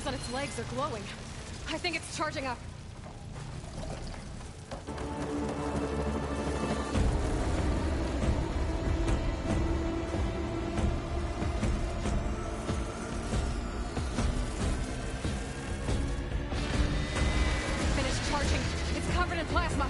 bones on its legs are glowing. I think it's charging up. Finished charging. It's covered in plasma.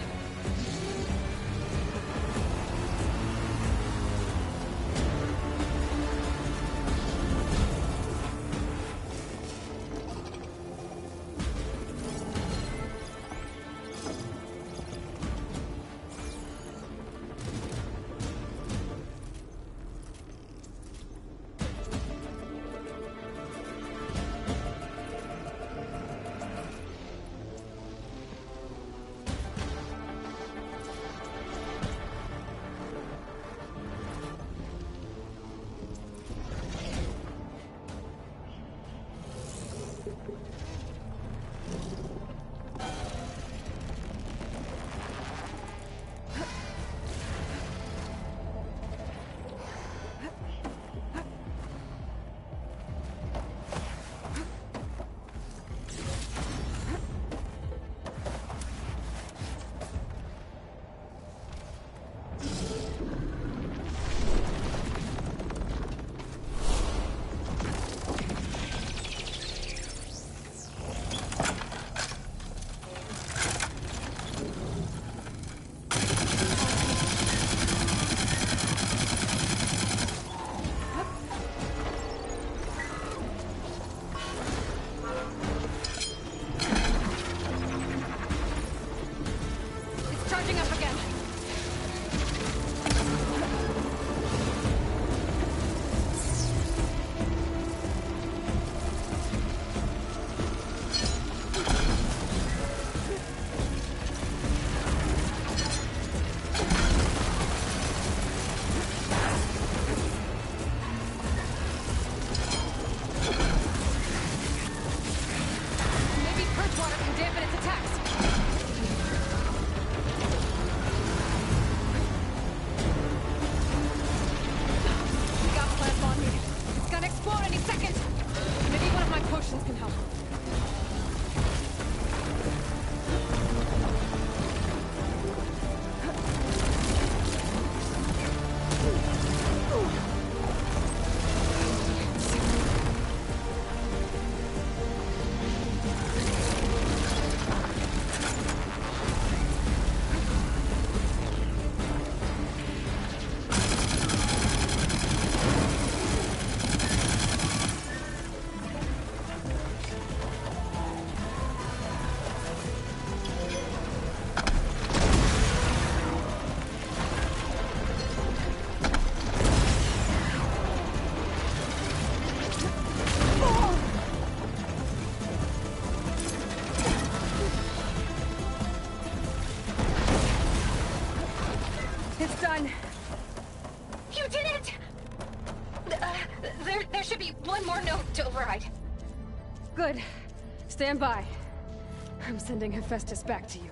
Done. You did it! There should be one more note to override. Good. Stand by. I'm sending Hephaestus back to you.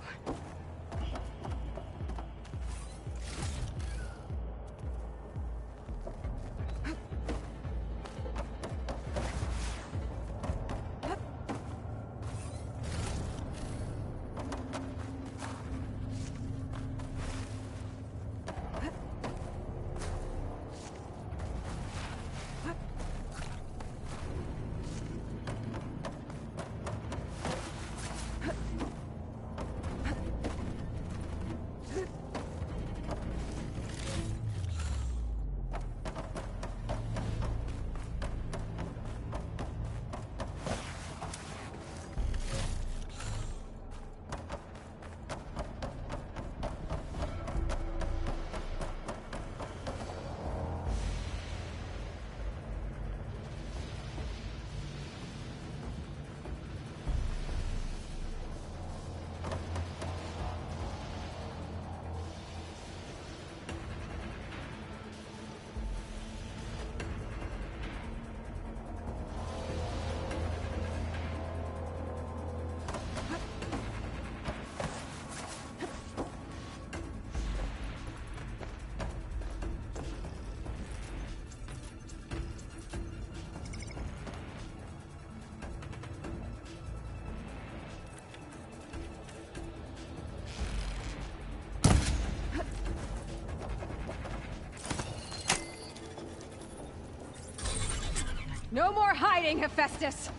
No more hiding, Hephaestus!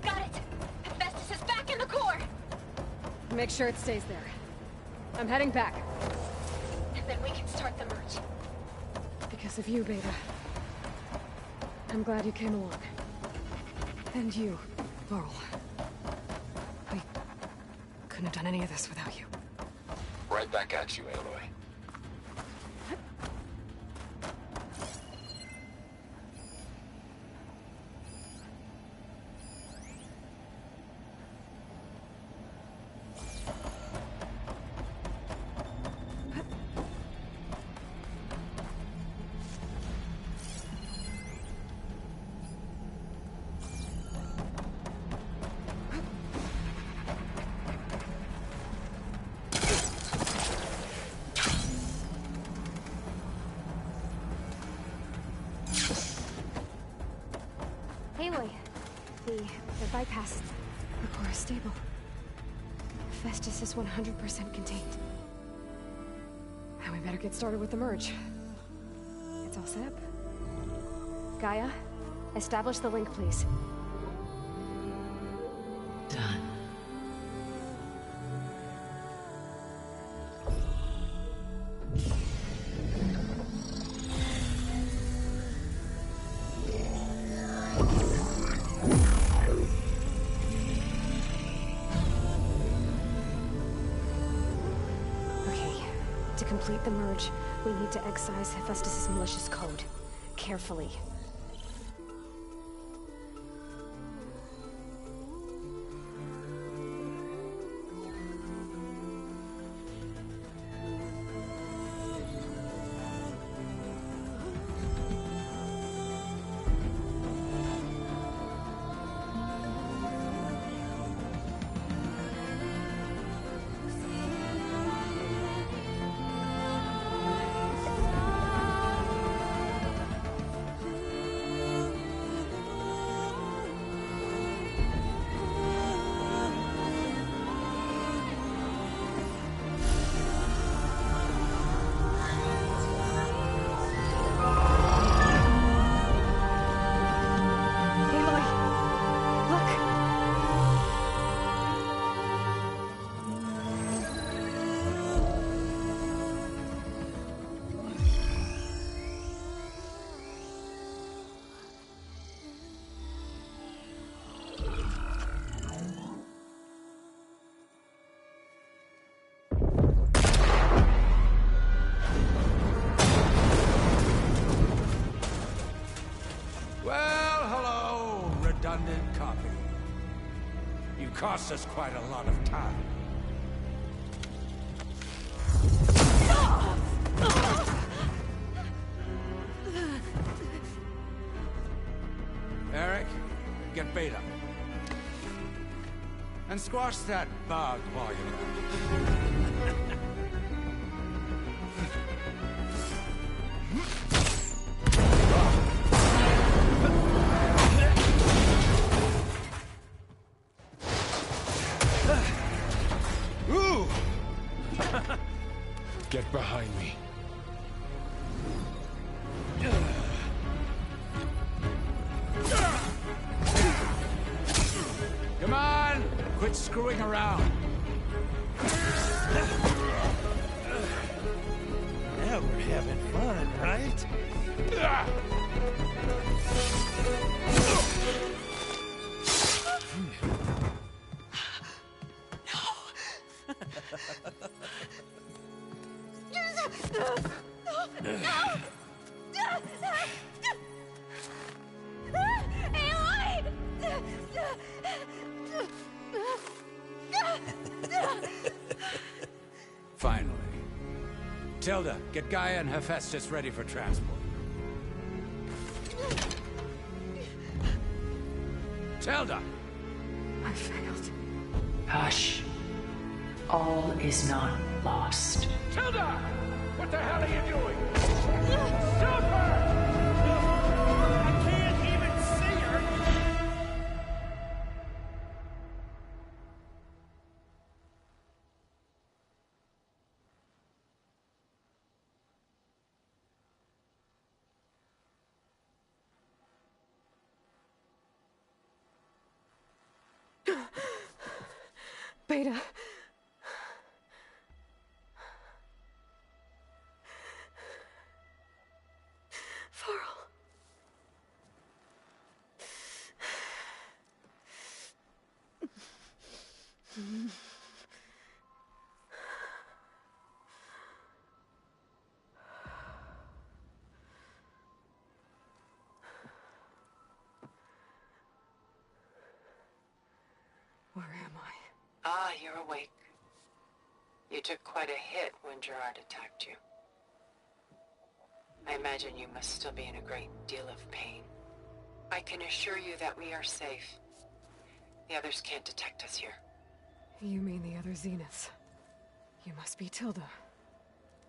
Got it! Hephaestus is back in the core! Make sure it stays there. I'm heading back. And then we can start the merge. Because of you, Beta. I'm glad you came along. And you, Laurel. I couldn't have done any of this without you. Right back at you, Aloy. Aloy, the bypass. The core is stable. Festus is 100% contained. Now we better get started with the merge. It's all set up. Gaia, establish the link, please. Done. To complete the merge, we need to excise Hephaestus' malicious code. Carefully. Redundant copy. You cost us quite a lot of time. Eric, get Beta. And squash that bug while you're at it. Get behind me. Come on! Quit screwing around. Now we're having fun, right? Finally. Tilda, get Gaia and Hephaestus ready for transport. Tilda! I failed. Hush. All is not lost. Tilda! What the hell are you doing? Stop her! I can't even see her! Beta. Varl. Where am I? Ah, you're awake. You took quite a hit when Gerard attacked you. I imagine you must still be in a great deal of pain. I can assure you that we are safe. The others can't detect us here. You mean the other Zeniths? You must be Tilda.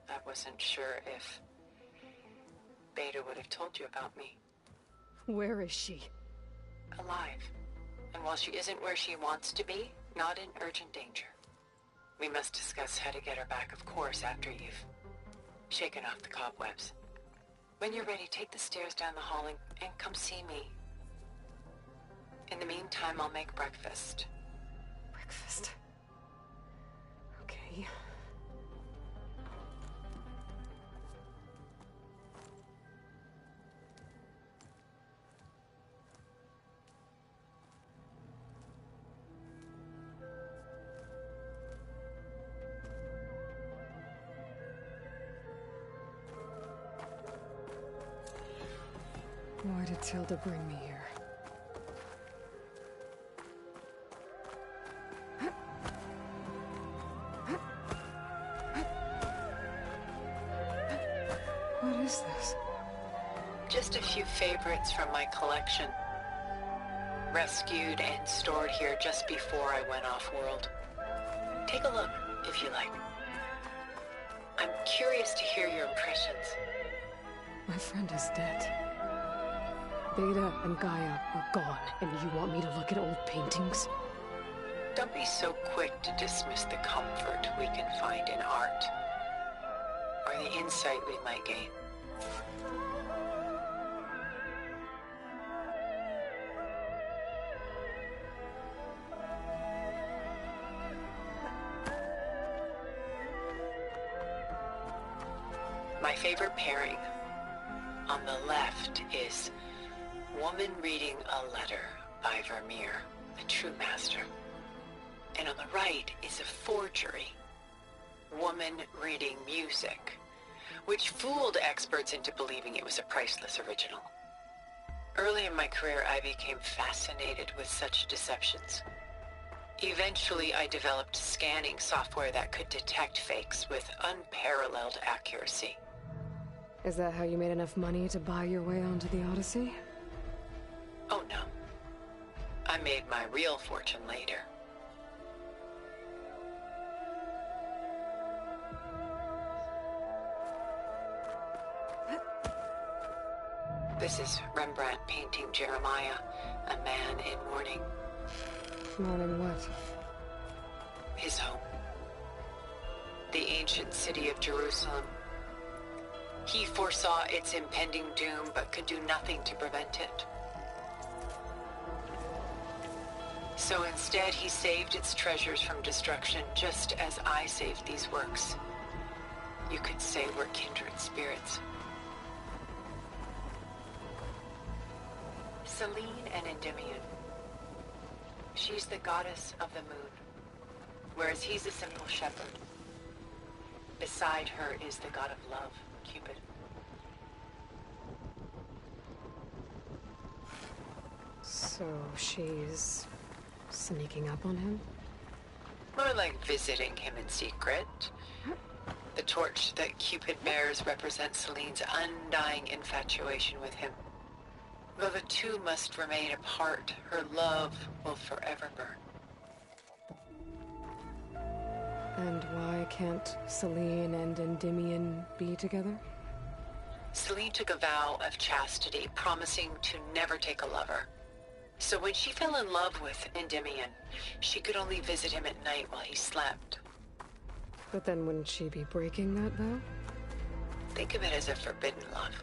I wasn't sure if Beta would have told you about me. Where is she? Alive. And while she isn't where she wants to be, not in urgent danger. We must discuss how to get her back, of course, after you've shaken off the cobwebs. When you're ready, take the stairs down the hall and come see me. In the meantime, I'll make breakfast. Breakfast. Okay. Why did Tilda bring me here? What is this? Just a few favorites from my collection. Rescued and stored here just before I went off-world. Take a look, if you like. I'm curious to hear your impressions. My friend is dead. Beta and Gaia are gone, and you want me to look at old paintings? Don't be so quick to dismiss the comfort we can find in art, or the insight we might gain. My favorite pairing on the left is Woman Reading a Letter by Vermeer, a true master. And on the right is a forgery, Woman Reading Music, which fooled experts into believing it was a priceless original. Early in my career, I became fascinated with such deceptions. Eventually, I developed scanning software that could detect fakes with unparalleled accuracy. Is that how you made enough money to buy your way onto the Odyssey? Oh no. I made my real fortune later. This is Rembrandt painting Jeremiah, a man in mourning. Mourning what? His home. The ancient city of Jerusalem. He foresaw its impending doom, but could do nothing to prevent it. So instead, he saved its treasures from destruction, just as I saved these works. You could say we're kindred spirits. Selene and Endymion. She's the goddess of the moon, whereas he's a simple shepherd. Beside her is the god of love, Cupid. So she's sneaking up on him? More like visiting him in secret. The torch that Cupid bears represents Selene's undying infatuation with him. Though the two must remain apart, her love will forever burn. And why can't Selene and Endymion be together? Selene took a vow of chastity, promising to never take a lover. So when she fell in love with Endymion, she could only visit him at night while he slept. But then wouldn't she be breaking that vow? Think of it as a forbidden love.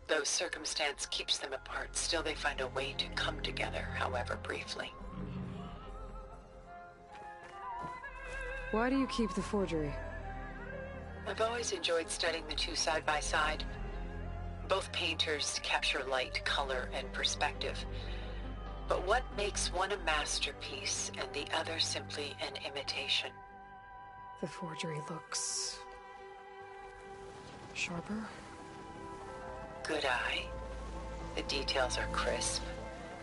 Though circumstance keeps them apart, still they find a way to come together, however briefly. Why do you keep the forgery? I've always enjoyed studying the two side by side. Both painters capture light, color, and perspective. But what makes one a masterpiece and the other simply an imitation? The forgery looks... sharper? Good eye. The details are crisp.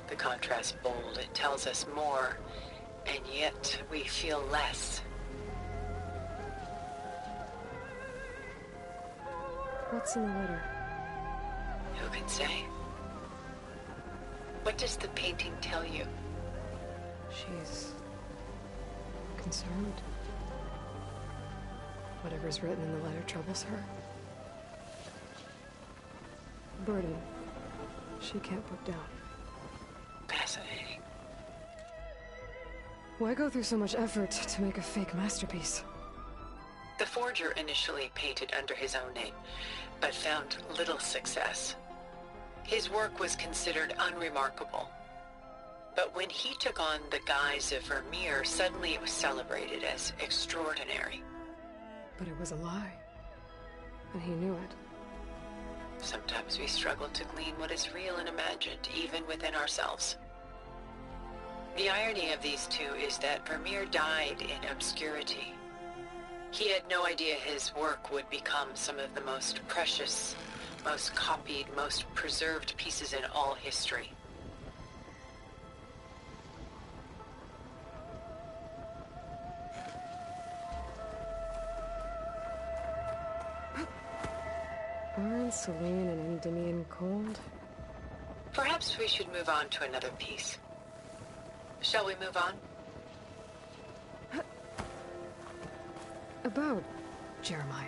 The contrast bold. It tells us more, and yet we feel less. What's in the letter? Who can say? What does the painting tell you? She's... concerned. Whatever's written in the letter troubles her. A burden she can't put down. Fascinating. Why go through so much effort to make a fake masterpiece? The forger initially painted under his own name, but found little success. His work was considered unremarkable. But when he took on the guise of Vermeer, suddenly it was celebrated as extraordinary. But it was a lie. And he knew it. Sometimes we struggle to glean what is real and imagined, even within ourselves. The irony of these two is that Vermeer died in obscurity. He had no idea his work would become some of the most precious, most copied, most preserved pieces in all history. Aren't Celine and Endymion cold? Perhaps we should move on to another piece. Shall we move on? About Jeremiah.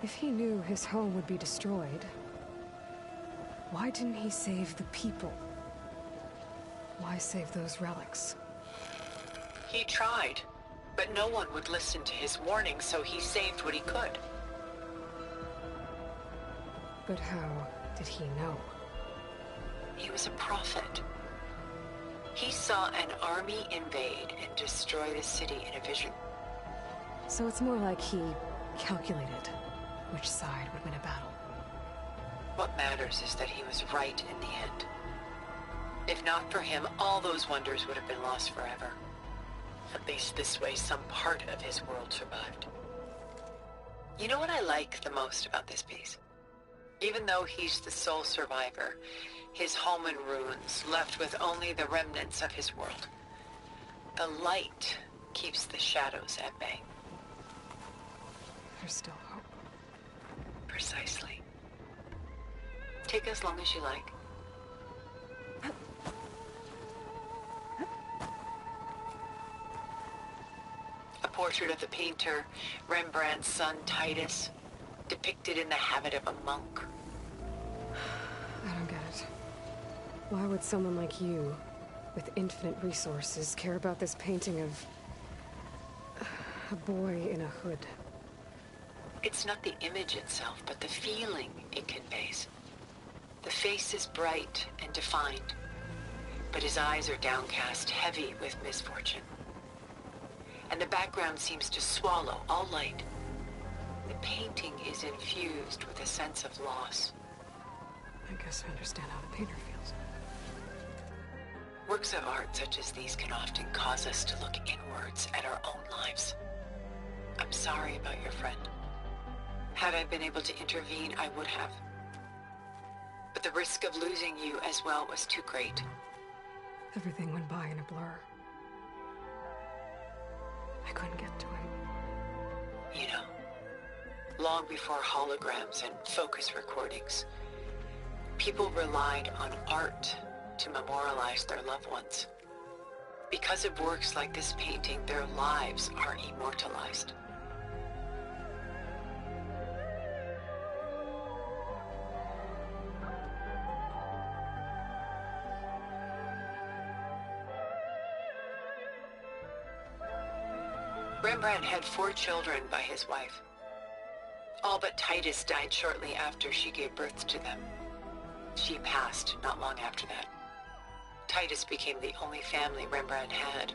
If he knew his home would be destroyed, why didn't he save the people? Why save those relics? He tried, but no one would listen to his warning, so he saved what he could. But how did he know? He was a prophet. He saw an army invade and destroy the city in a vision. So it's more like he calculated which side would win a battle. What matters is that he was right in the end. If not for him, all those wonders would have been lost forever. At least this way, some part of his world survived. You know what I like the most about this piece? Even though he's the sole survivor, his home in ruins, left with only the remnants of his world. The light keeps the shadows at bay. There's still hope. Precisely. Take as long as you like. A portrait of the painter, Rembrandt's son Titus, depicted in the habit of a monk. I don't get it. Why would someone like you, with infinite resources, care about this painting of... a boy in a hood? It's not the image itself, but the feeling it conveys. The face is bright and defined, but his eyes are downcast, heavy with misfortune. And the background seems to swallow all light. The painting is infused with a sense of loss. I guess I understand how the painter feels. Works of art such as these can often cause us to look inwards at our own lives. I'm sorry about your friend. Had I been able to intervene, I would have. But the risk of losing you as well was too great. Everything went by in a blur. I couldn't get to him. You know, long before holograms and focus recordings, people relied on art to memorialize their loved ones. Because of works like this painting, their lives are immortalized. Rembrandt had 4 children by his wife. All but Titus died shortly after she gave birth to them. She passed not long after that. Titus became the only family Rembrandt had.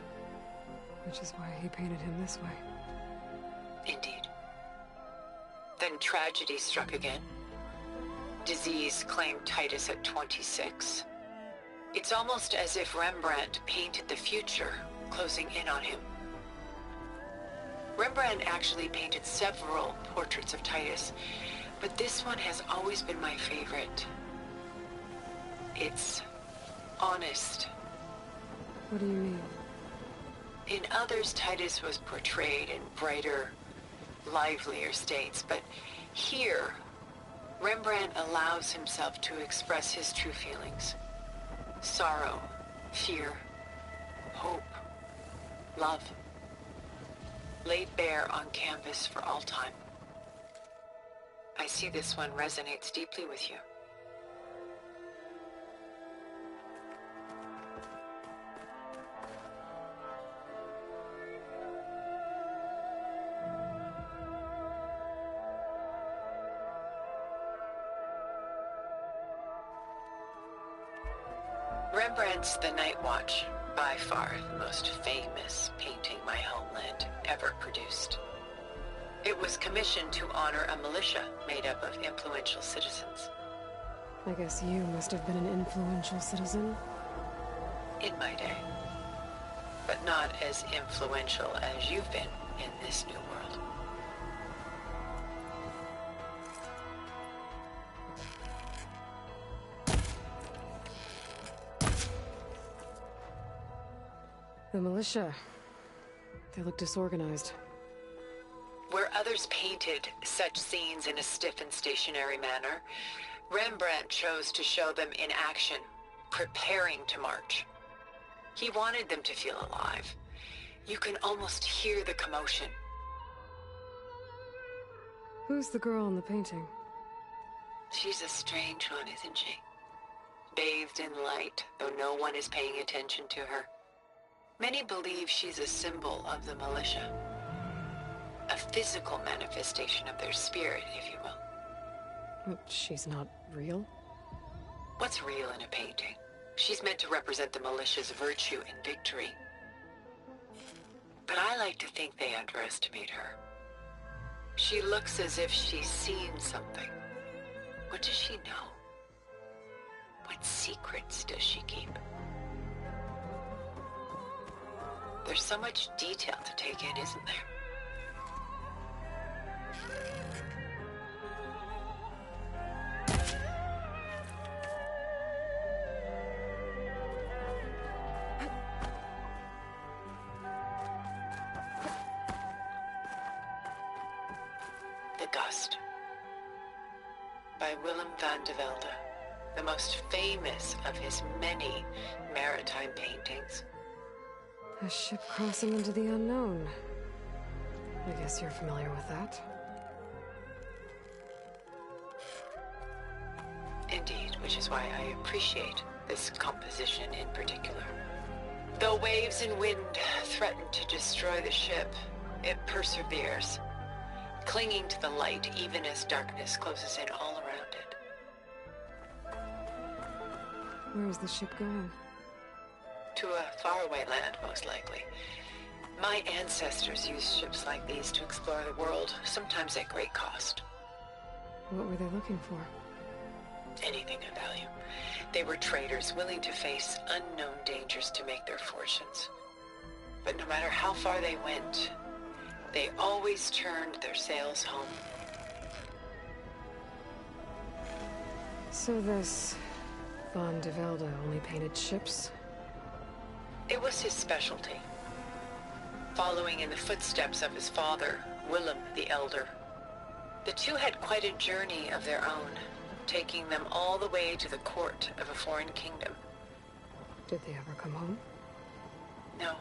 Which is why he painted him this way. Indeed. Then tragedy struck again. Disease claimed Titus at 26. It's almost as if Rembrandt painted the future, closing in on him. Rembrandt actually painted several portraits of Titus, but this one has always been my favorite. It's honest. What do you mean? In others, Titus was portrayed in brighter, livelier states, but here, Rembrandt allows himself to express his true feelings. Sorrow, fear, hope, love, laid bare on canvas for all time. I see this one resonates deeply with you. Rembrandt's The Night Watch, by far the most famous painting my homeland ever produced. It was commissioned to honor a militia made up of influential citizens. I guess you must have been an influential citizen. In my day. But not as influential as you've been in this new world. The militia. They look disorganized. Where others painted such scenes in a stiff and stationary manner, Rembrandt chose to show them in action, preparing to march. He wanted them to feel alive. You can almost hear the commotion. Who's the girl in the painting? She's a strange one, isn't she? Bathed in light, though no one is paying attention to her. Many believe she's a symbol of the militia. A physical manifestation of their spirit, if you will. But she's not real? What's real in a painting? She's meant to represent the militia's virtue and victory. But I like to think they underestimate her. She looks as if she's seen something. What does she know? What secrets does she keep? There's so much detail to take in, isn't there? The Gust by Willem van de Velde, the most famous of his many maritime paintings. A ship crossing into the unknown. I guess you're familiar with that. Indeed, which is why I appreciate this composition in particular. Though waves and wind threaten to destroy the ship, it perseveres, clinging to the light even as darkness closes in all around it. Where is the ship going? To a faraway land, most likely. My ancestors used ships like these to explore the world, sometimes at great cost. What were they looking for? Anything of value. They were traders willing to face unknown dangers to make their fortunes. But no matter how far they went, they always turned their sails home. So this Van de Velde only painted ships? It was his specialty, following in the footsteps of his father, Willem the Elder. The two had quite a journey of their own, taking them all the way to the court of a foreign kingdom. Did they ever come home? No,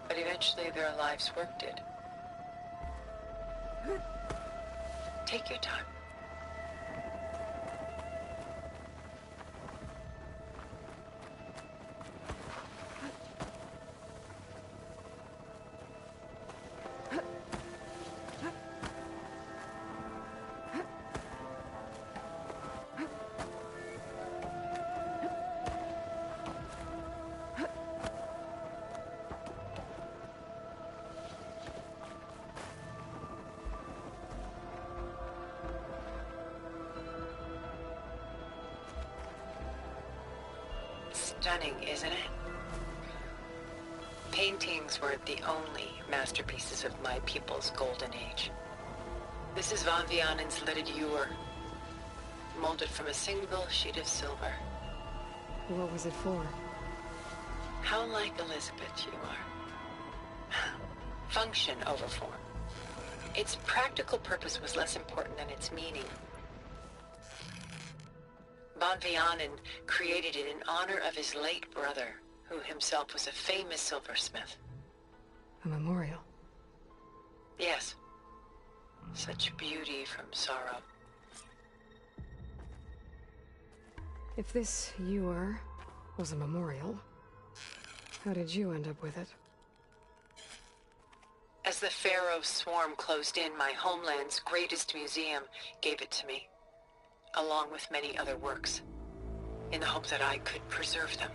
but eventually their lives work did. Take your time. Stunning, isn't it? Paintings weren't the only masterpieces of my people's golden age. This is Von Vianen's lidded ewer, molded from a single sheet of silver. What was it for? How like Elizabeth you are. Function over form. Its practical purpose was less important than its meaning. Von Vianen created it in honor of his late brother, who himself was a famous silversmith. A memorial. Yes. Such beauty from sorrow. If this ewer was a memorial, how did you end up with it? As the Pharaoh swarm closed in, my homeland's greatest museum gave it to me, along with many other works, in the hope that I could preserve them.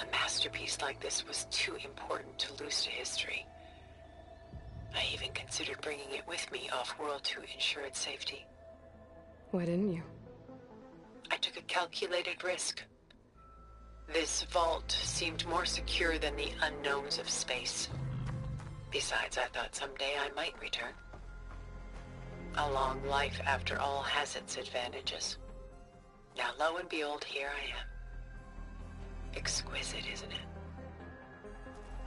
A masterpiece like this was too important to lose to history. I even considered bringing it with me off-world to ensure its safety. Why didn't you? I took a calculated risk. This vault seemed more secure than the unknowns of space. Besides, I thought someday I might return. A long life, after all, has its advantages. Now, lo and behold, here I am. Exquisite, isn't it?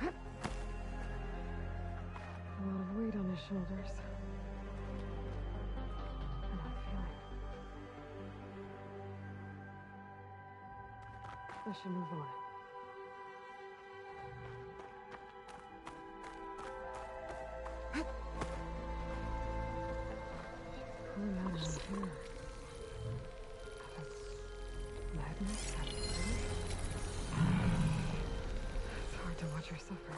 A lot of weight on his shoulders. I'm not feeling it. I should move on. Pulling out his hair. Madness out of It's hard to watch her suffer.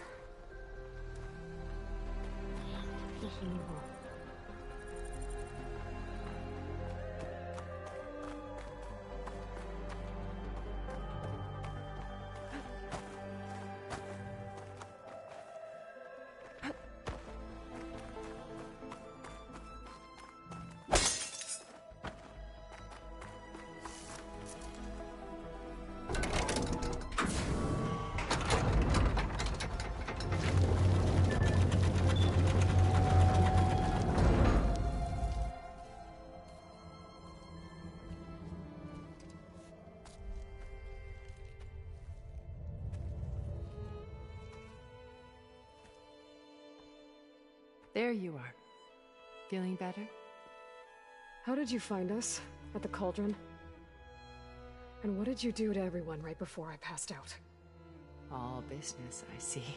I should move on. There you are. Feeling better? How did you find us? At the cauldron? And what did you do to everyone right before I passed out? All business, I see.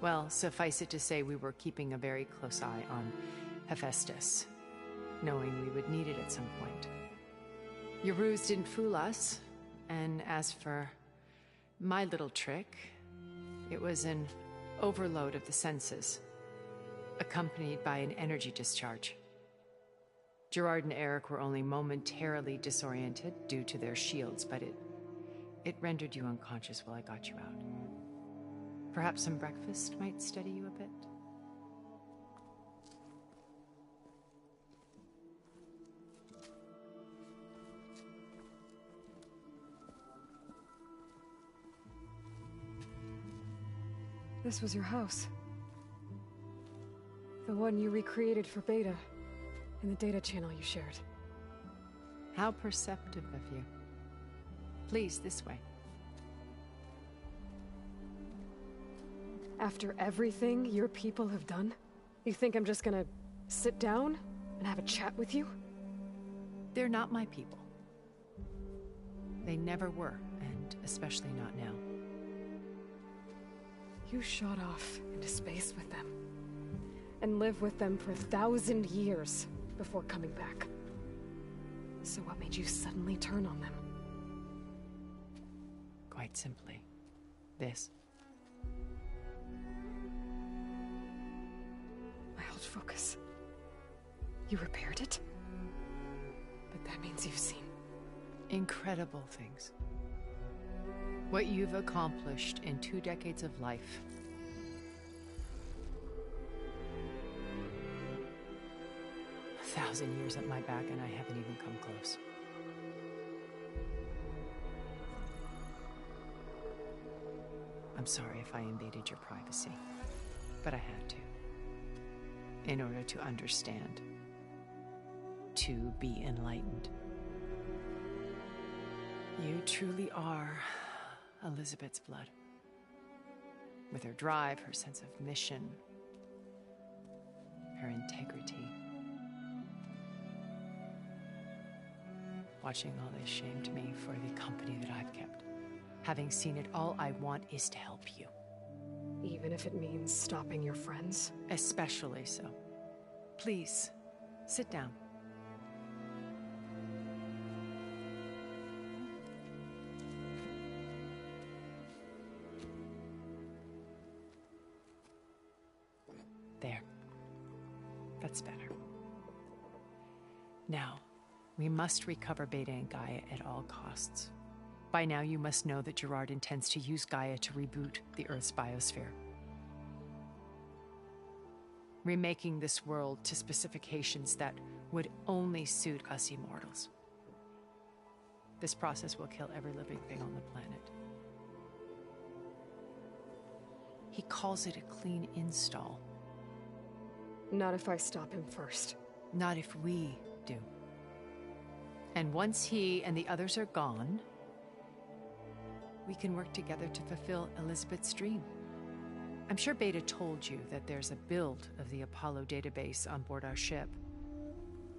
Well, suffice it to say we were keeping a very close eye on Hephaestus, knowing we would need it at some point. Your ruse didn't fool us, and as for my little trick, it was an overload of the senses, accompanied by an energy discharge. Gerard and Eric were only momentarily disoriented due to their shields, but it rendered you unconscious while I got you out. Perhaps some breakfast might steady you a bit? This was your house. The one you recreated for Beta, in the data channel you shared. How perceptive of you. Please, this way. After everything your people have done, you think I'm just gonna sit down and have a chat with you? They're not my people. They never were, and especially not now. You shot off into space with them, and lived with them for 1,000 years before coming back. So what made you suddenly turn on them? Quite simply, this. My old focus. You repaired it? But that means you've seen... Incredible things. What you've accomplished in 2 decades of life. A 1,000 years at my back and I haven't even come close. I'm sorry if I invaded your privacy, but I had to. In order to understand. To be enlightened. You truly are Elizabeth's blood. With her drive, her sense of mission, her integrity. Watching all this shamed me for the company that I've kept. Having seen it, all I want is to help you. Even if it means stopping your friends? Especially so. Please, sit down. There. That's better. Now, we must recover Beta and Gaia at all costs. By now, you must know that Gerard intends to use Gaia to reboot the Earth's biosphere. Remaking this world to specifications that would only suit us immortals. This process will kill every living thing on the planet. He calls it a clean install. Not if I stop him first. Not if we do. And once he and the others are gone, we can work together to fulfill Elizabeth's dream. I'm sure Beta told you that there's a build of the Apollo database on board our ship.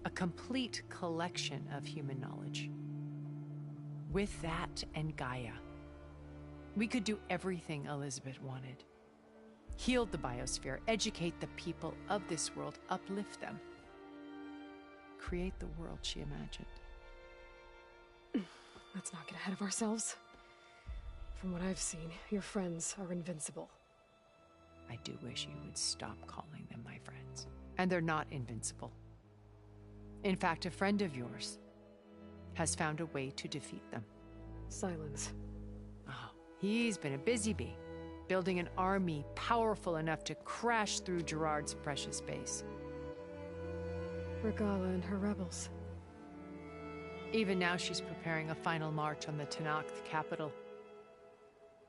A complete collection of human knowledge. With that and Gaia, we could do everything Elizabeth wanted. Heal the biosphere, educate the people of this world, uplift them. Create the world she imagined. Let's not get ahead of ourselves. From what I've seen, your friends are invincible. I do wish you would stop calling them my friends. And they're not invincible. In fact, a friend of yours has found a way to defeat them. Silence. Oh, he's been a busy bee, building an army powerful enough to crash through Gerard's precious base. Regala and her rebels. Even now she's preparing a final march on the Tenakth capital.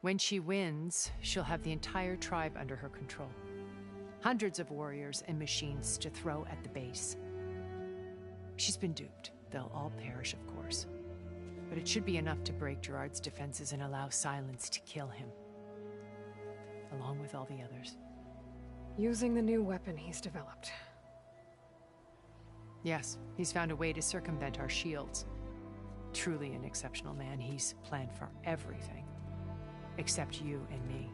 When she wins, she'll have the entire tribe under her control. Hundreds of warriors and machines to throw at the base. She's been duped. They'll all perish, of course. But it should be enough to break Gerard's defenses and allow Silence to kill him. Along with all the others. Using the new weapon he's developed. Yes, he's found a way to circumvent our shields. Truly an exceptional man. He's planned for everything. Except you and me.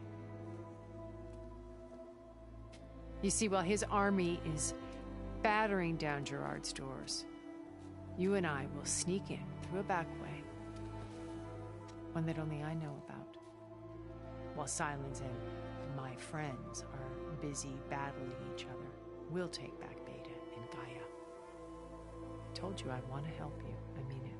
You see, while his army is battering down Gerard's doors, you and I will sneak in through a back way. One that only I know about. While Silence and my friends are busy battling each other, we'll take back Beta and Gaia. I told you I want to help you. I mean it.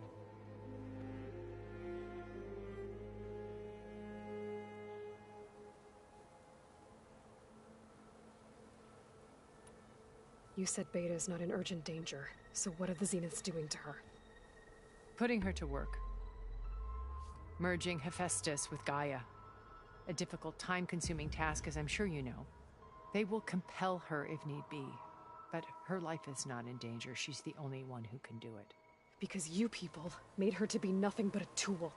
You said Beta is not in urgent danger, so what are the Zeniths doing to her? Putting her to work. Merging Hephaestus with Gaia. A difficult, time-consuming task, as I'm sure you know. They will compel her if need be. But her life is not in danger. She's the only one who can do it. Because you people made her to be nothing but a tool.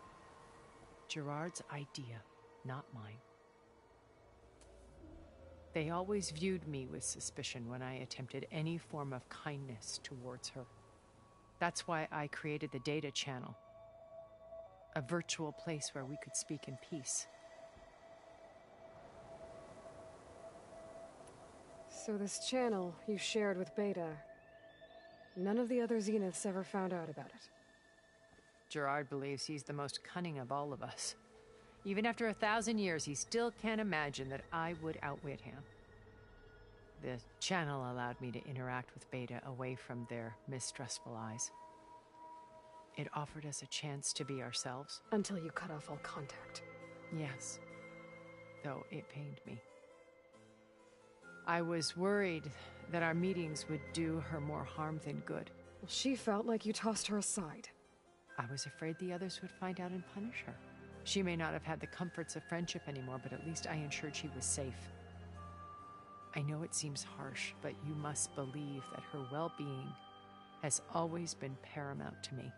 Gerard's idea, not mine. They always viewed me with suspicion when I attempted any form of kindness towards her. That's why I created the data channel. A virtual place where we could speak in peace. So this channel you shared with Beta, none of the other Zeniths ever found out about it? Gerard believes he's the most cunning of all of us. Even after 1,000 years, he still can't imagine that I would outwit him. The channel allowed me to interact with Beta away from their mistrustful eyes. It offered us a chance to be ourselves. Until you cut off all contact. Yes. Though it pained me. I was worried that our meetings would do her more harm than good. Well, she felt like you tossed her aside. I was afraid the others would find out and punish her. She may not have had the comforts of friendship anymore, but at least I ensured she was safe. I know it seems harsh, but you must believe that her well-being has always been paramount to me.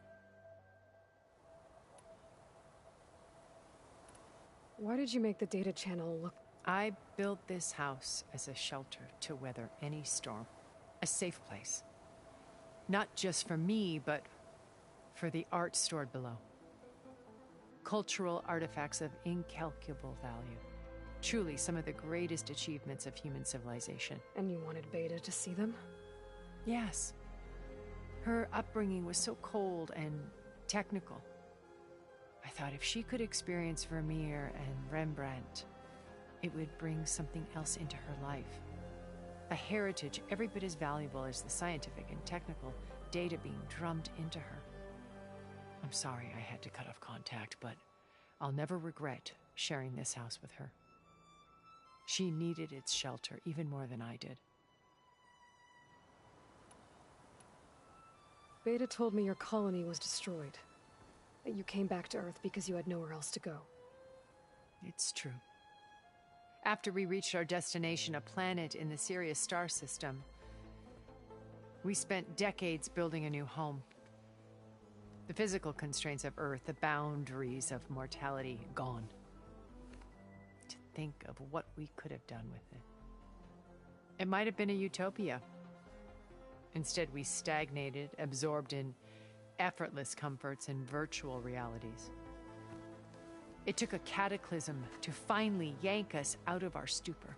Why did you make the data channel look... I built this house as a shelter to weather any storm. A safe place. Not just for me, but for the art stored below. Cultural artifacts of incalculable value. Truly some of the greatest achievements of human civilization. And you wanted Beta to see them? Yes. Her upbringing was so cold and technical. I thought if she could experience Vermeer and Rembrandt, it would bring something else into her life. A heritage every bit as valuable as the scientific and technical data being drummed into her. I'm sorry I had to cut off contact, but I'll never regret sharing this house with her. She needed its shelter even more than I did. Beta told me your colony was destroyed. That you came back to Earth because you had nowhere else to go. It's true. After we reached our destination, a planet in the Sirius star system, we spent decades building a new home. The physical constraints of Earth, the boundaries of mortality, gone. To think of what we could have done with it. It might have been a utopia. Instead, we stagnated, absorbed in effortless comforts and virtual realities. It took a cataclysm to finally yank us out of our stupor.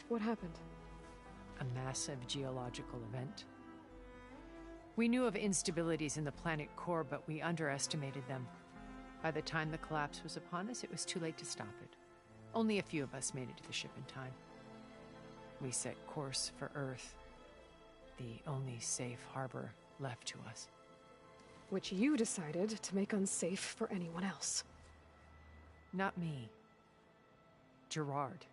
What happened? A massive geological event. We knew of instabilities in the planet core, but we underestimated them. By the time the collapse was upon us, it was too late to stop it. Only a few of us made it to the ship in time. We set course for Earth, the only safe harbor left to us. Which you decided to make unsafe for anyone else. Not me. Gerard.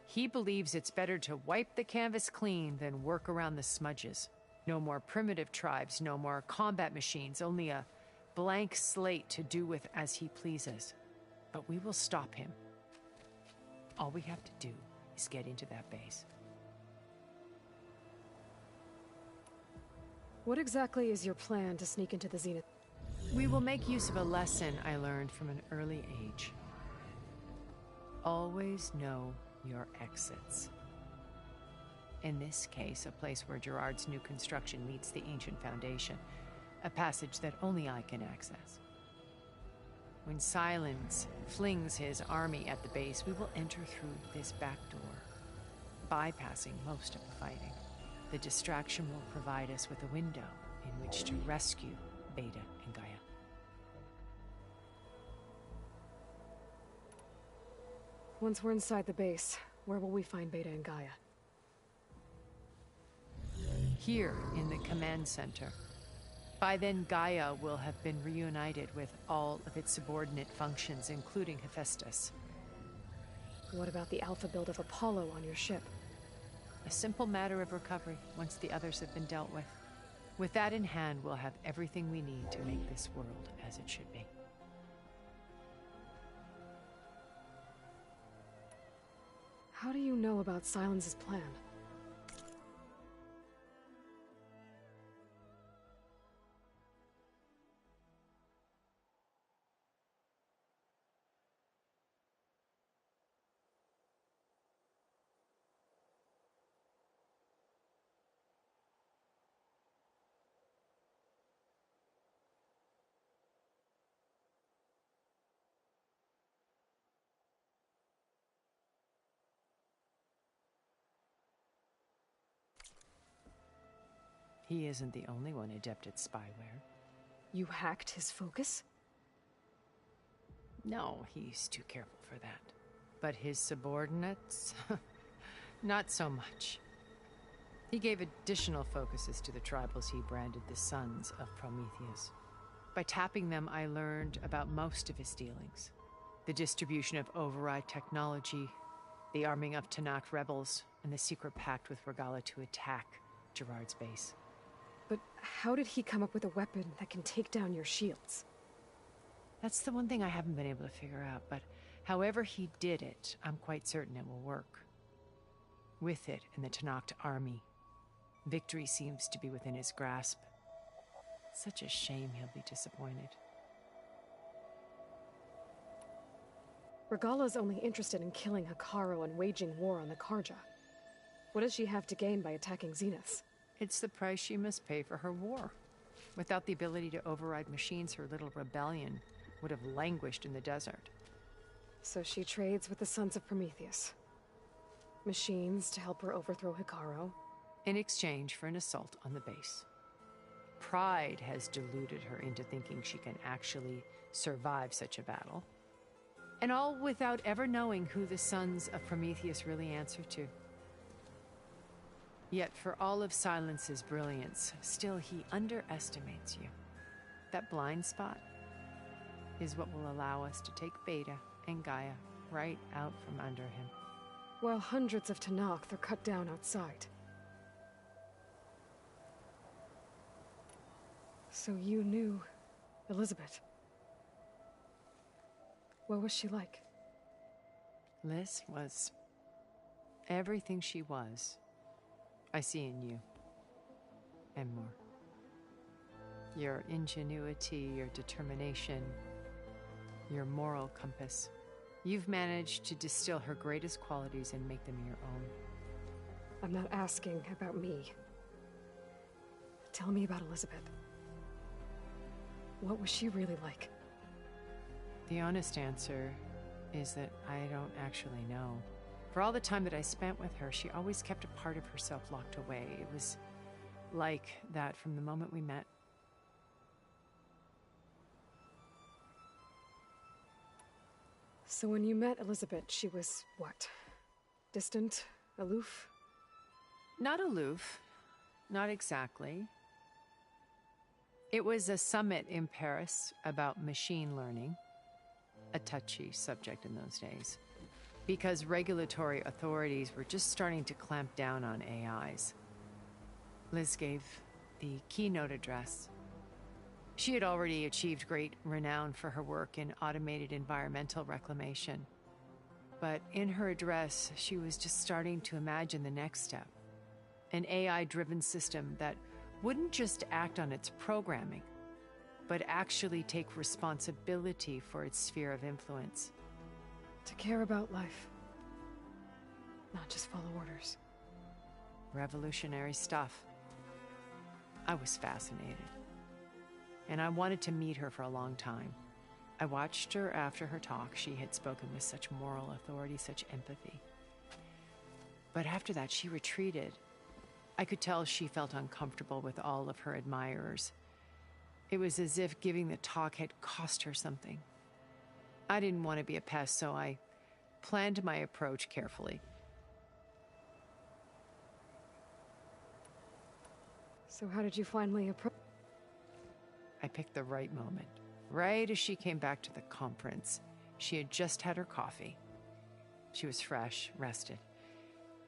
He believes it's better to wipe the canvas clean than work around the smudges. No more primitive tribes, no more combat machines, only a blank slate to do with as he pleases. But we will stop him. All we have to do is get into that base. What exactly is your plan to sneak into the Zenith? We will make use of a lesson I learned from an early age. Always know your exits. In this case, a place where Gerard's new construction meets the ancient foundation, a passage that only I can access. When Silence flings his army at the base, we will enter through this back door, bypassing most of the fighting. The distraction will provide us with a window in which to rescue Beta and Gaia. Once we're inside the base, where will we find Beta and Gaia? Here in the command center. By then, Gaia will have been reunited with all of its subordinate functions, including Hephaestus. What about the alpha build of Apollo on your ship? A simple matter of recovery once the others have been dealt with. With that in hand, we'll have everything we need to make this world as it should be. How do you know about Silence's plan? He isn't the only one adept at spyware. You hacked his focus? No, he's too careful for that. But his subordinates? Not so much. He gave additional focuses to the tribals he branded the Sons of Prometheus. By tapping them, I learned about most of his dealings. The distribution of override technology, the arming of Tanakh rebels, and the secret pact with Regala to attack Gerard's base. But how did he come up with a weapon that can take down your shields? That's the one thing I haven't been able to figure out, but however he did it, I'm quite certain it will work. With it and the Tenakth army, victory seems to be within his grasp. Such a shame he'll be disappointed. Regala's only interested in killing Hekarro and waging war on the Karja. What does she have to gain by attacking Zeniths? It's the price she must pay for her war. Without the ability to override machines, her little rebellion would have languished in the desert. So she trades with the Sons of Prometheus. Machines to help her overthrow Hekarro. In exchange for an assault on the base. Pride has deluded her into thinking she can actually survive such a battle. And all without ever knowing who the Sons of Prometheus really answer to. Yet for all of Silence's brilliance, still he underestimates you. That blind spot is what will allow us to take Beta and Gaia right out from under him. While hundreds of Tenakth are cut down outside. So you knew Elizabeth. What was she like? Liz was everything she was. I see in you. And more. Your ingenuity, your determination, your moral compass. You've managed to distill her greatest qualities and make them your own. I'm not asking about me. Tell me about Elizabeth. What was she really like? The honest answer is that I don't actually know. For all the time that I spent with her, she always kept a part of herself locked away. It was like that from the moment we met. So when you met Elizabeth, she was what? Distant? Aloof? Not aloof. Not exactly. It was a summit in Paris about machine learning. A touchy subject in those days. Because regulatory authorities were just starting to clamp down on AIs. Liz gave the keynote address. She had already achieved great renown for her work in automated environmental reclamation. But in her address, she was just starting to imagine the next step. An AI-driven system that wouldn't just act on its programming, but actually take responsibility for its sphere of influence. To care about life. Not just follow orders. Revolutionary stuff. I was fascinated. And I wanted to meet her for a long time. I watched her after her talk. She had spoken with such moral authority, such empathy. But after that, she retreated. I could tell she felt uncomfortable with all of her admirers. It was as if giving the talk had cost her something. I didn't want to be a pest, so I planned my approach carefully. So how did you finally approach? I picked the right moment. Right as she came back to the conference, she had just had her coffee. She was fresh, rested.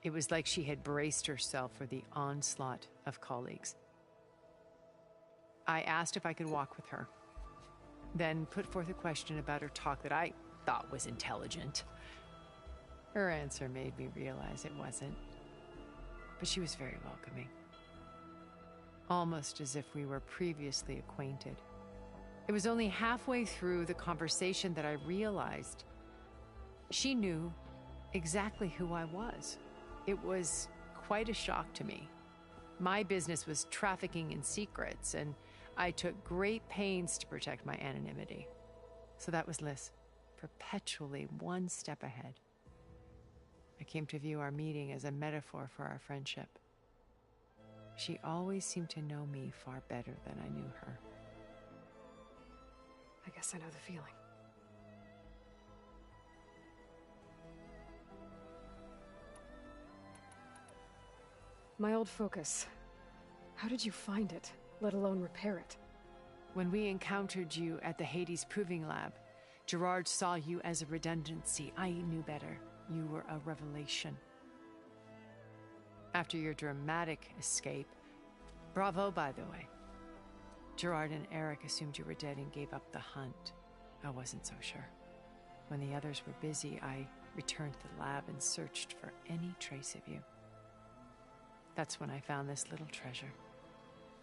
It was like she had braced herself for the onslaught of colleagues. I asked if I could walk with her, then put forth a question about her talk that I thought was intelligent. Her answer made me realize it wasn't, but she was very welcoming. Almost as if we were previously acquainted. It was only halfway through the conversation that I realized she knew exactly who I was. It was quite a shock to me. My business was trafficking in secrets, and I took great pains to protect my anonymity. So that was Liz, perpetually one step ahead. I came to view our meeting as a metaphor for our friendship. She always seemed to know me far better than I knew her. I guess I know the feeling. My old focus. How did you find it, let alone repair it? When we encountered you at the Hades Proving Lab, Gerard saw you as a redundancy. I knew better. You were a revelation. After your dramatic escape, bravo, by the way. Gerard and Eric assumed you were dead and gave up the hunt. I wasn't so sure. When the others were busy, I returned to the lab and searched for any trace of you. That's when I found this little treasure.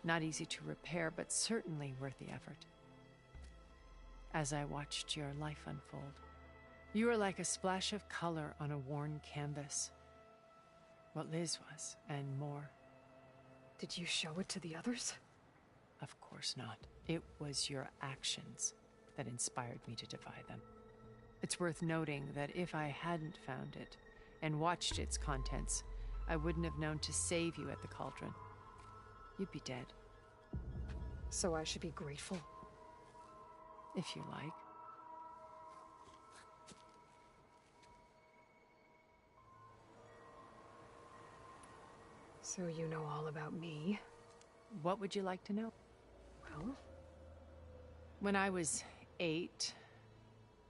Not easy to repair, but certainly worth the effort. As I watched your life unfold, you were like a splash of color on a worn canvas. What Liz was, and more. Did you show it to the others? Of course not. It was your actions that inspired me to defy them. It's worth noting that if I hadn't found it and watched its contents, I wouldn't have known to save you at the cauldron. You'd be dead. So I should be grateful? If you like. So you know all about me? What would you like to know? Well? When I was 8,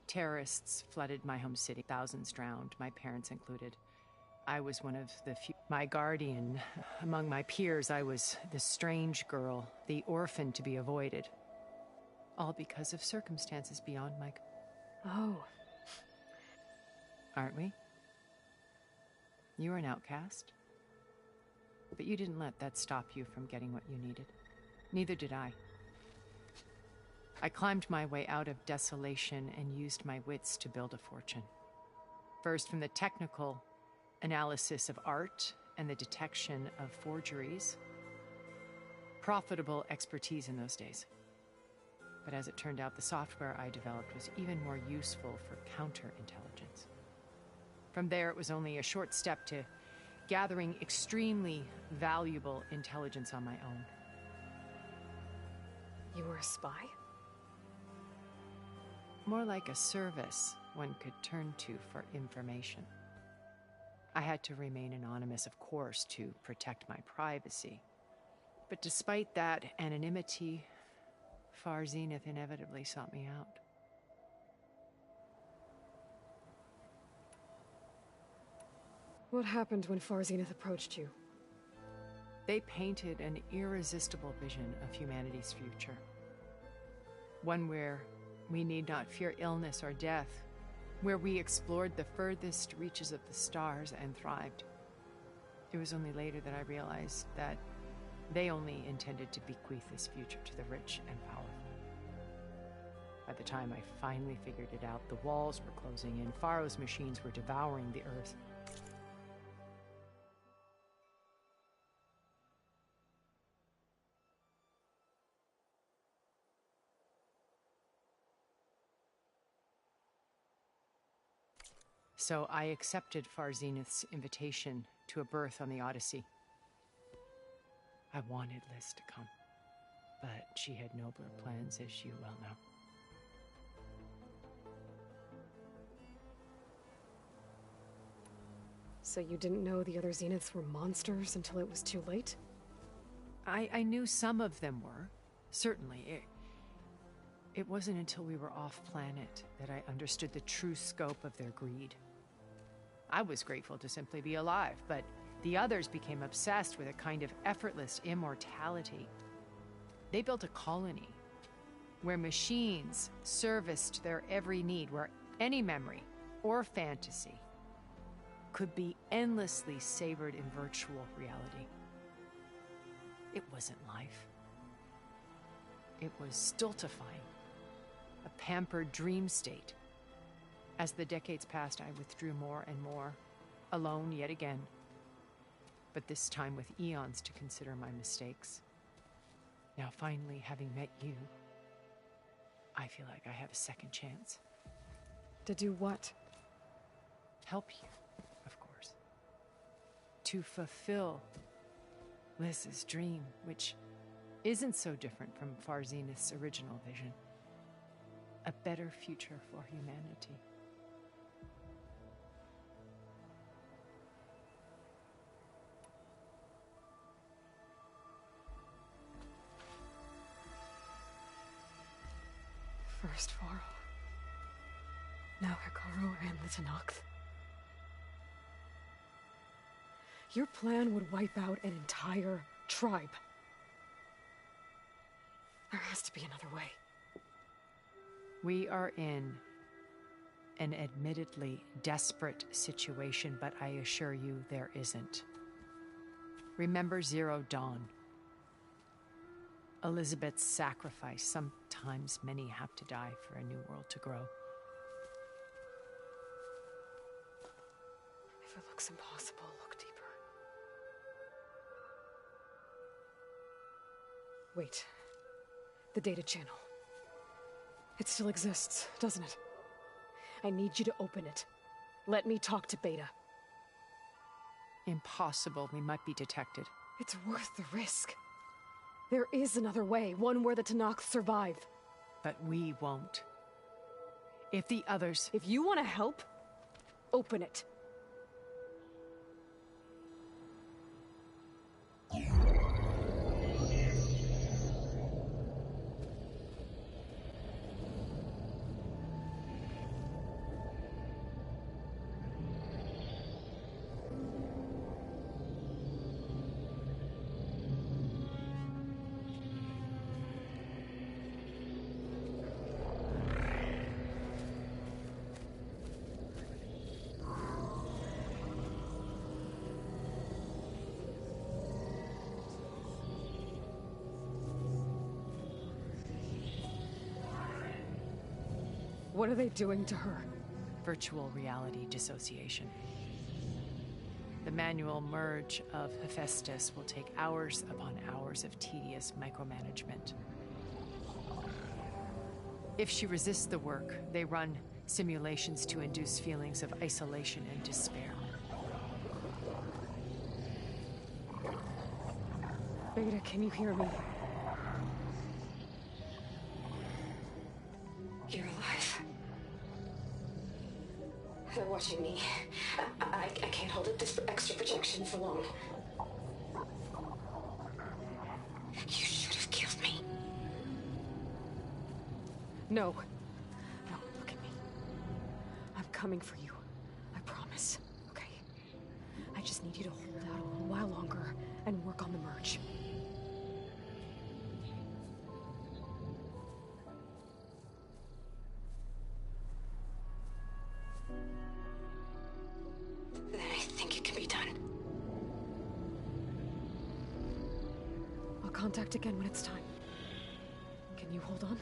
terrorists flooded my home city. Thousands drowned, my parents included. I was one of the few. My guardian. Among my peers, I was the strange girl, the orphan to be avoided. All because of circumstances beyond my... Oh. Aren't we? You were an outcast. But you didn't let that stop you from getting what you needed. Neither did I. I climbed my way out of desolation and used my wits to build a fortune. First, from the technical analysis of art and the detection of forgeries. Profitable expertise in those days. But as it turned out, the software I developed was even more useful for counterintelligence. From there, it was only a short step to gathering extremely valuable intelligence on my own. You were a spy? More like a service one could turn to for information. I had to remain anonymous, of course, to protect my privacy. But despite that anonymity, Far Zenith inevitably sought me out. What happened when Far Zenith approached you? They painted an irresistible vision of humanity's future. One where we need not fear illness or death, where we explored the furthest reaches of the stars and thrived. It was only later that I realized that they only intended to bequeath this future to the rich and powerful. By the time I finally figured it out, the walls were closing in, Pharaoh's machines were devouring the earth. So I accepted Far Zenith's invitation to a berth on the Odyssey. I wanted Liz to come, but she had nobler plans, as you well know. So you didn't know the other Zeniths were monsters until it was too late? I knew some of them were, certainly. It wasn't until we were off-planet that I understood the true scope of their greed. I was grateful to simply be alive, but the others became obsessed with a kind of effortless immortality. They built a colony where machines serviced their every need, where any memory or fantasy could be endlessly savored in virtual reality. It wasn't life. It was stultifying, a pampered dream state. As the decades passed, I withdrew more and more, alone yet again, but this time with eons to consider my mistakes. Now finally, having met you, I feel like I have a second chance. To do what? Help you, of course. To fulfill Liz's dream, which isn't so different from Far Zenith's original vision. A better future for humanity. First Varl. Now Hikaru and the Tenakth. Your plan would wipe out an entire tribe. There has to be another way. We are in an admittedly desperate situation, but I assure you there isn't. Remember Zero Dawn. Elizabeth's sacrifice. Sometimes many have to die for a new world to grow. If it looks impossible, look deeper. Wait. The data channel. It still exists, doesn't it? I need you to open it. Let me talk to Beta. Impossible. We might be detected. It's worth the risk. There is another way, one where the Tanakh survive. But we won't. If the others... If you want to help, open it. What are they doing to her? Virtual reality dissociation. The manual merge of Hephaestus will take hours upon hours of tedious micromanagement. If she resists the work, they run simulations to induce feelings of isolation and despair. Beta, can you hear me? You're alive. They're watching me. I can't hold up this extra projection for long. You should have killed me. No. No, look at me. I'm coming for you. I promise. Okay? I just need you to hold out a little while longer and work on the merge. Then I think it can be done. I'll contact again when it's time. Can you hold on?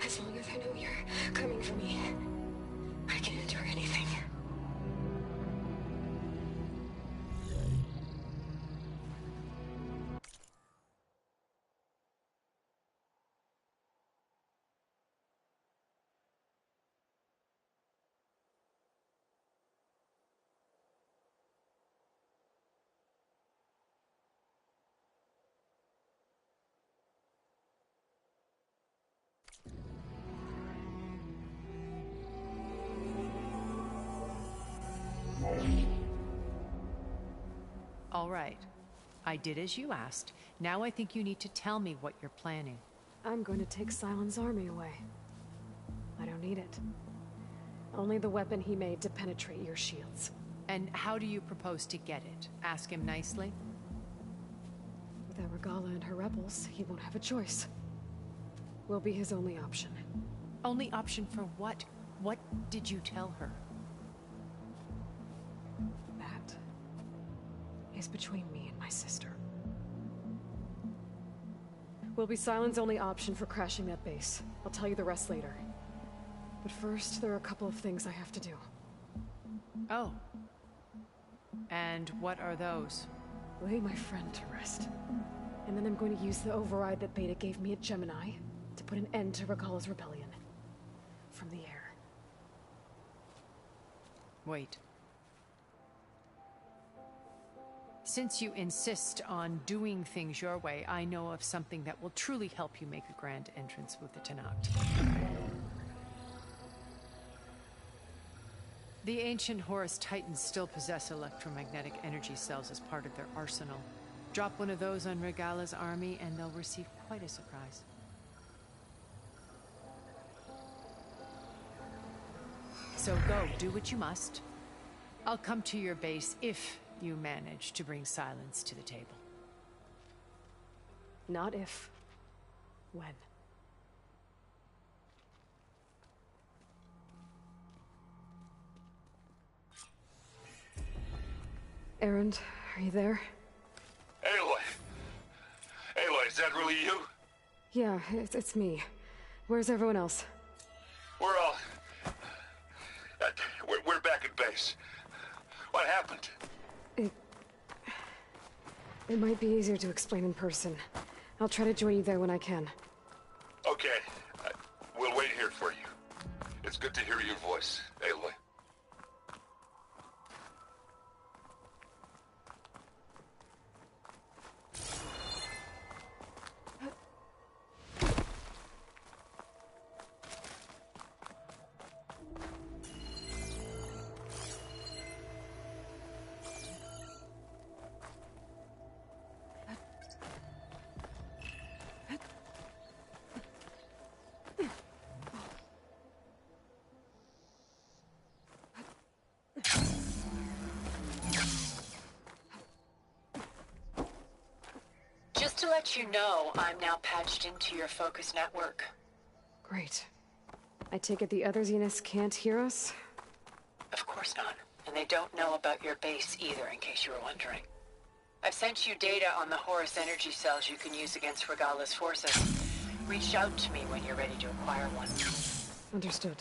As long as I know you're coming for me, I can endure anything. All right. I did as you asked. Now I think you need to tell me what you're planning. I'm going to take Silent's army away. I don't need it. Only the weapon he made to penetrate your shields. And how do you propose to get it? Ask him nicely? Without Regala and her rebels, he won't have a choice. We'll be his only option. Only option for what? What did you tell her? That is between me and my sister. Will be Silent's only option for crashing that base. I'll tell you the rest later. But first, there are a couple of things I have to do. Oh. And what are those? Lay my friend to rest. And then I'm going to use the override that Beta gave me at Gemini to put an end to Regala's rebellion. From the air. Wait. Since you insist on doing things your way, I know of something that will truly help you make a grand entrance with the Tanakh. The ancient Horus Titans still possess electromagnetic energy cells as part of their arsenal. Drop one of those on Regala's army and they'll receive quite a surprise. So go, do what you must. I'll come to your base if you manage to bring Silence to the table. Not if. When. Erend, are you there? Aloy! Aloy, is that really you? Yeah, it's me. Where's everyone else? We're all... we're back at base. What happened? It might be easier to explain in person. I'll try to join you there when I can. Okay. We'll wait here for you. It's good to hear your voice, Aloy. Just to let you know, I'm now patched into your focus network. Great. I take it the other Zeniths can't hear us? Of course not. And they don't know about your base either, in case you were wondering. I've sent you data on the Horus energy cells you can use against Regala's forces. Reach out to me when you're ready to acquire one. Understood.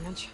manage.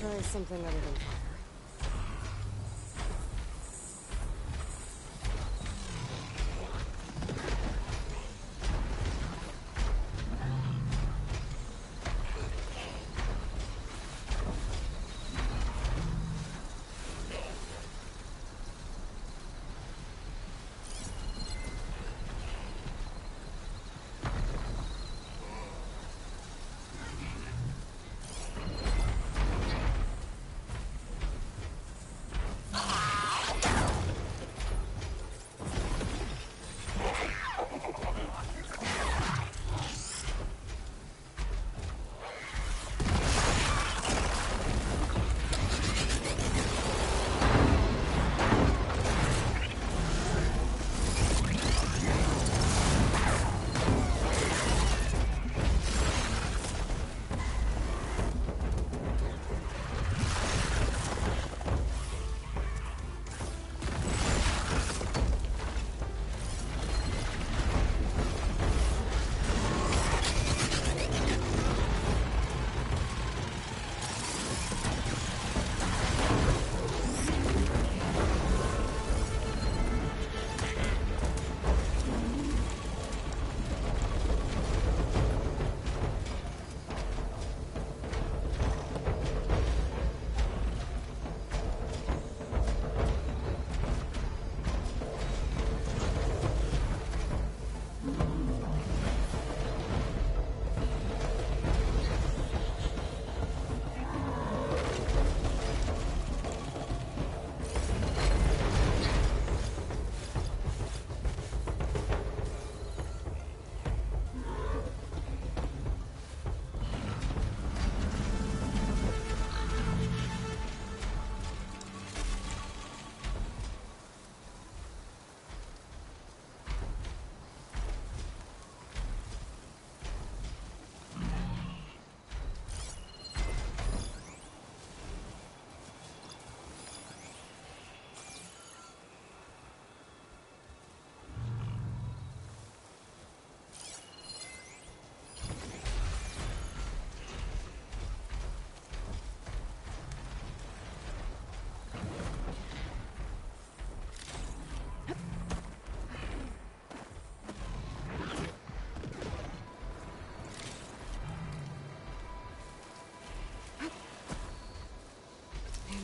try something other than fire.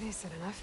Is that enough?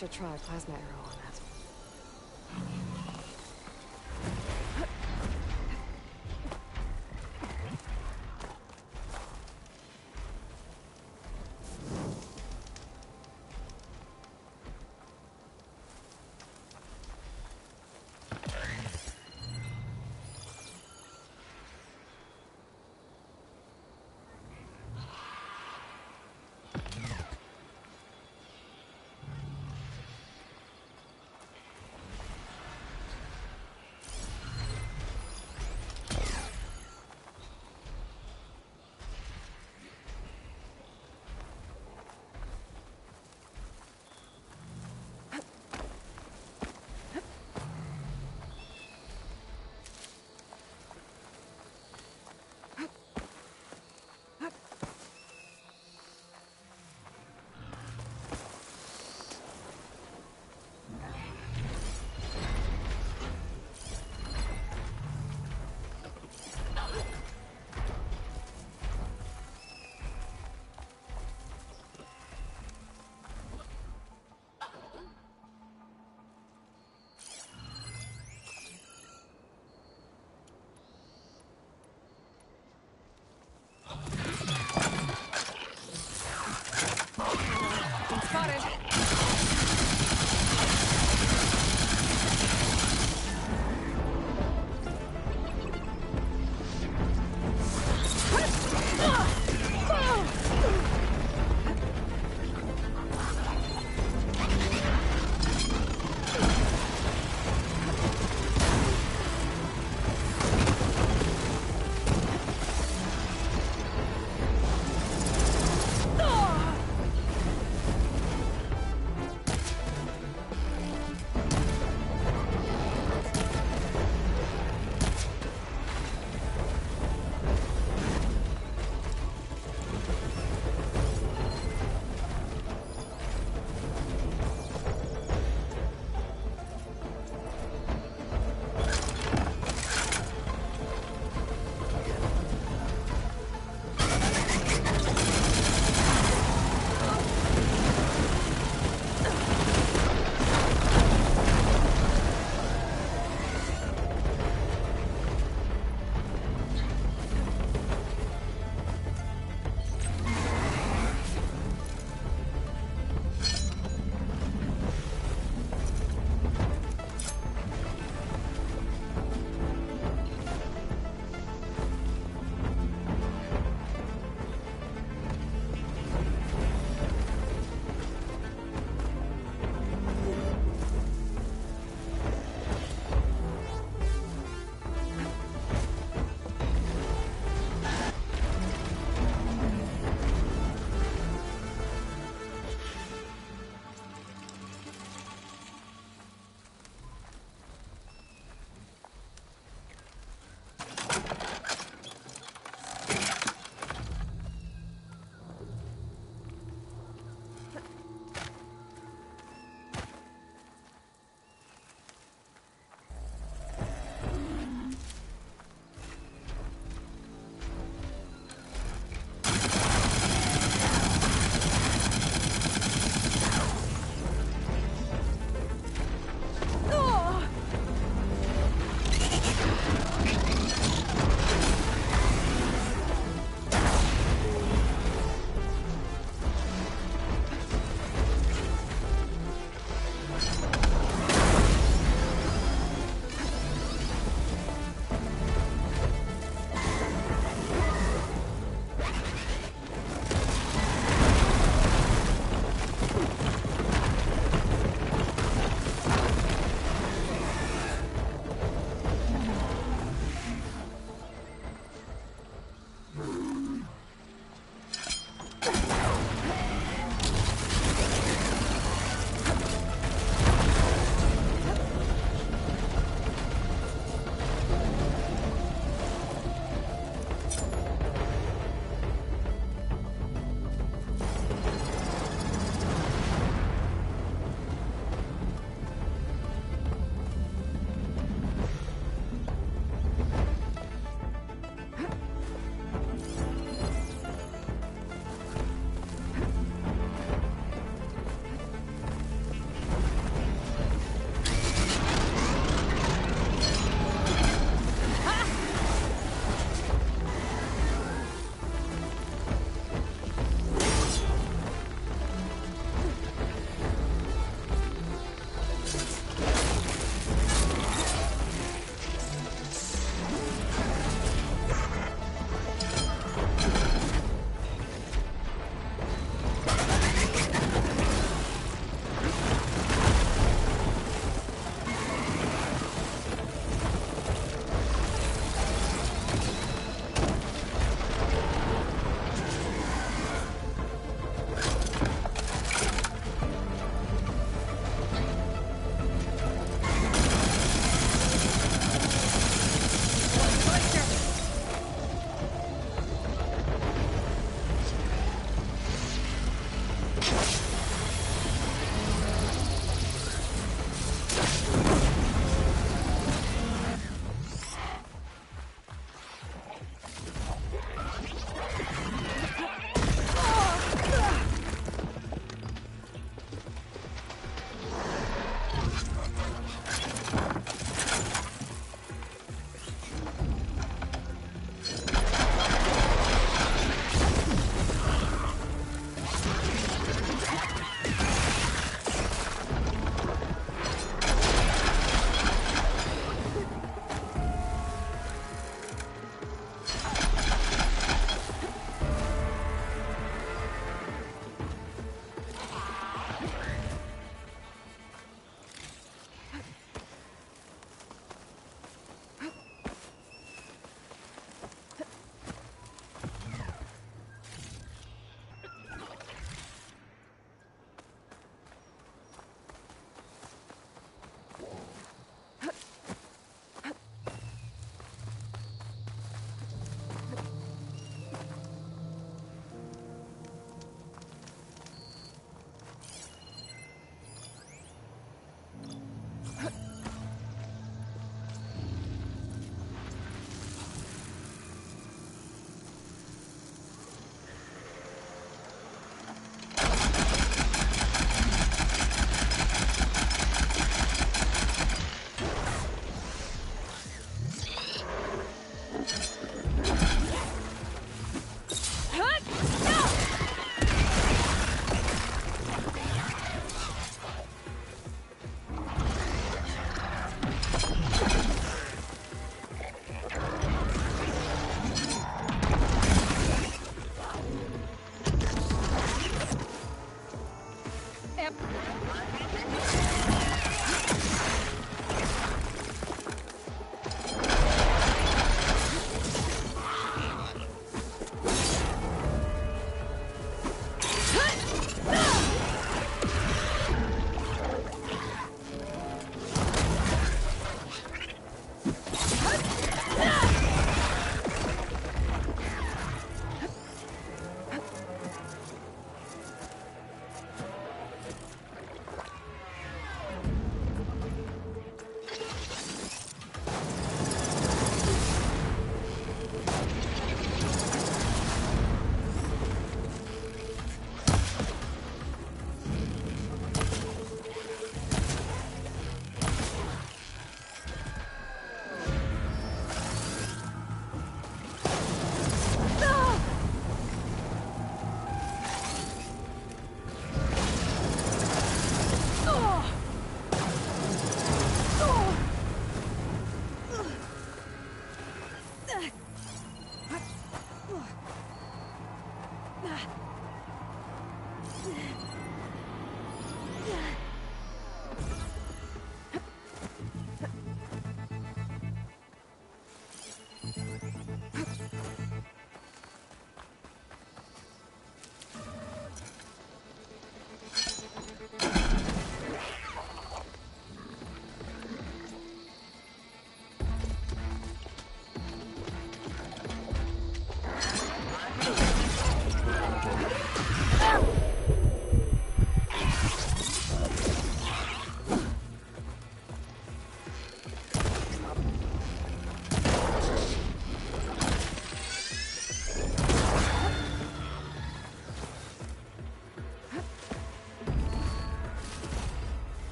Should try a plasma arrow on that.